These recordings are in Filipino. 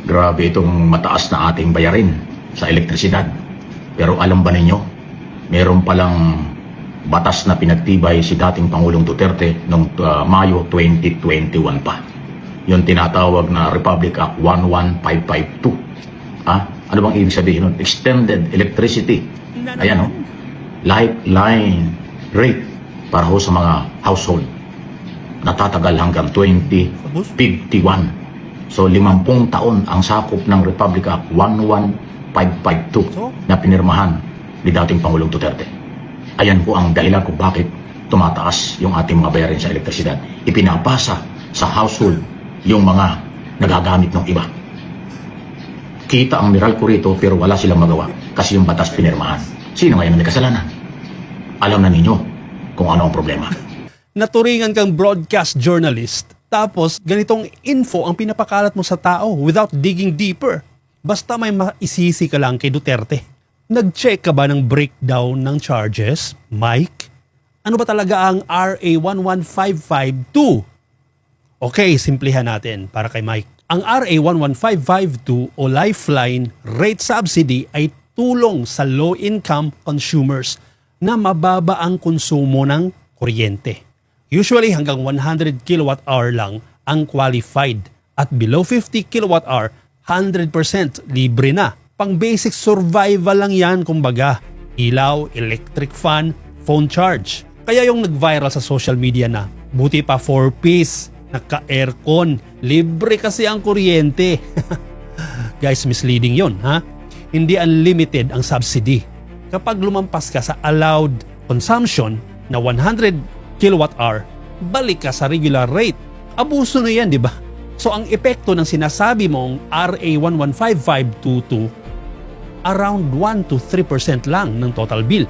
Grabe itong mataas na ating bayarin sa elektrisidad. Pero alam ba ninyo, meron palang batas na pinagtibay si dating Pangulong Duterte noong Mayo 2021 pa. Yung tinatawag na Republic Act 11552. Ano bang ibig sabihin nun? Extended Electricity. Ayan, lifeline rate para ho sa mga household. Natatagal hanggang 2051. So 50 taon ang sakop ng Republic Act 11552 na pinirmahan ni dating Pangulong Duterte. Ayan po ang dahilan kung bakit tumataas yung ating mga bayarin sa elektrisidad. Ipinapasa sa household yung mga nagagamit ng iba. Kita ang Meralco rito pero wala silang magawa kasi yung batas pinirmahan. Sino ngayon ang may kasalanan? Alam na ninyo kung ano ang problema. Naturingan kang broadcast journalist, tapos ganitong info ang pinapakalat mo sa tao without digging deeper. Basta may maisisi ka lang kay Duterte. Nag-check ka ba ng breakdown ng charges, Mike? Ano ba talaga ang RA 11552? Okay, simplihan natin para kay Mike. Ang RA 11552 o Lifeline Rate Subsidy ay tulong sa low-income consumers na mababa ang konsumo ng kuryente. Usually hanggang 100 kWh lang ang qualified at below 50 kWh, 100% libre na. Pang basic survival lang yan kumbaga. Ilaw, electric fan, phone charge. Kaya yung nag-viral sa social media na buti pa 4-piece, naka-aircon, libre kasi ang kuryente. Guys, misleading yun, ha? Hindi unlimited ang subsidy. Kapag lumampas ka sa allowed consumption na 100 kWh, balik ka sa regular rate. Abuso na yan, di ba? So ang epekto ng sinasabi mong RA 11552 around 1 to 3% lang ng total bill.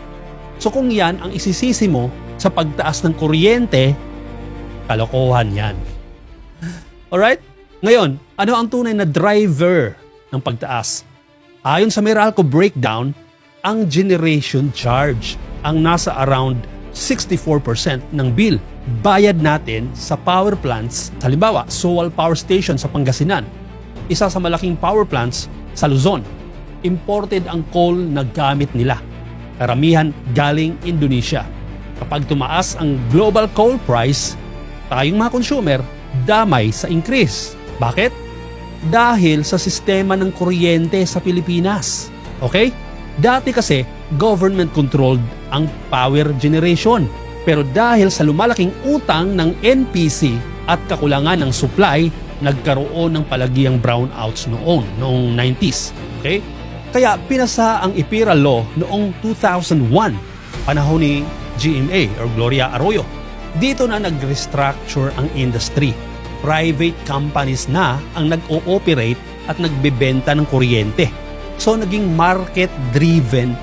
So kung yan ang isisisi mo sa pagtaas ng kuryente, kalokohan yan. Alright? Ngayon, ano ang tunay na driver ng pagtaas? Ayon sa Meralco breakdown, ang generation charge ang nasa around 64% ng bill. Bayad natin sa power plants, halimbawa, Soal Power Station sa Pangasinan, isa sa malaking power plants sa Luzon. Imported ang coal na gamit nila. Karamihan galing Indonesia. Kapag tumaas ang global coal price, tayong mga consumer, damay sa increase. Bakit? Dahil sa sistema ng kuryente sa Pilipinas. Okay? Dati kasi, government-controlled ang power generation. Pero dahil sa lumalaking utang ng NPC at kakulangan ng supply, nagkaroon ng palagiang brownouts noong 90s. Okay? Kaya pinasa ang IPIRA Law noong 2001, panahon ni GMA or Gloria Arroyo. Dito na nag-restructure ang industry. Private companies na ang nag-ooperate at nagbebenta ng kuryente. So naging market-driven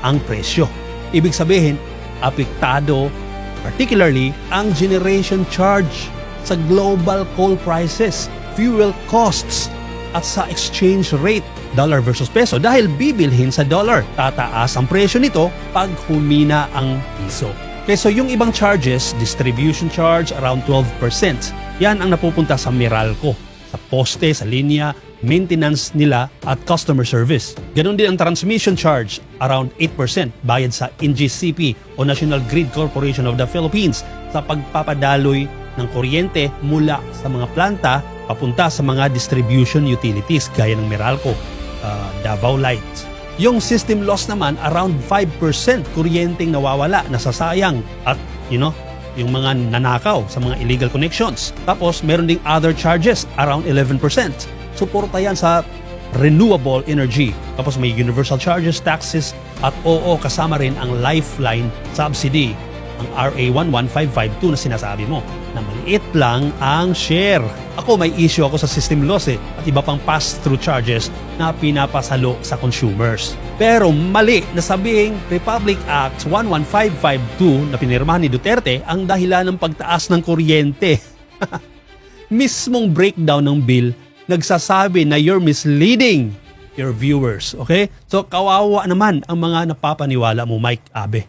ang presyo. Ibig sabihin, apektado particularly ang generation charge sa global coal prices, fuel costs, at sa exchange rate, dollar versus peso. Dahil bibilhin sa dollar, tataas ang presyo nito pag humina ang piso. Okay, so yung ibang charges, distribution charge around 12%. Yan ang napupunta sa Meralco, sa poste, sa linya, maintenance nila at customer service. Ganon din ang transmission charge, around 8% bayad sa NGCP o National Grid Corporation of the Philippines sa pagpapadaloy ng kuryente mula sa mga planta papunta sa mga distribution utilities gaya ng Meralco, Davao Light. Yung system loss naman, around 5% kuryenteng nawawala, nasasayang at yung mga nanakaw sa mga illegal connections. Tapos meron ding other charges, around 11%. Suporta yan sa renewable energy. Tapos may universal charges, taxes, at kasama rin ang lifeline subsidy, ang RA 11552 na sinasabi mo, na maliit lang ang share. Ako, may issue ako sa system loss at iba pang pass-through charges na pinapasalo sa consumers. Pero mali na sabihing Republic Act 11552 na pinirmahan ni Duterte ang dahilan ng pagtaas ng kuryente. Mismong breakdown ng bill nagsasabi na you're misleading your viewers, okay? So kawawa naman ang mga napapaniwala mo, Mike Abe.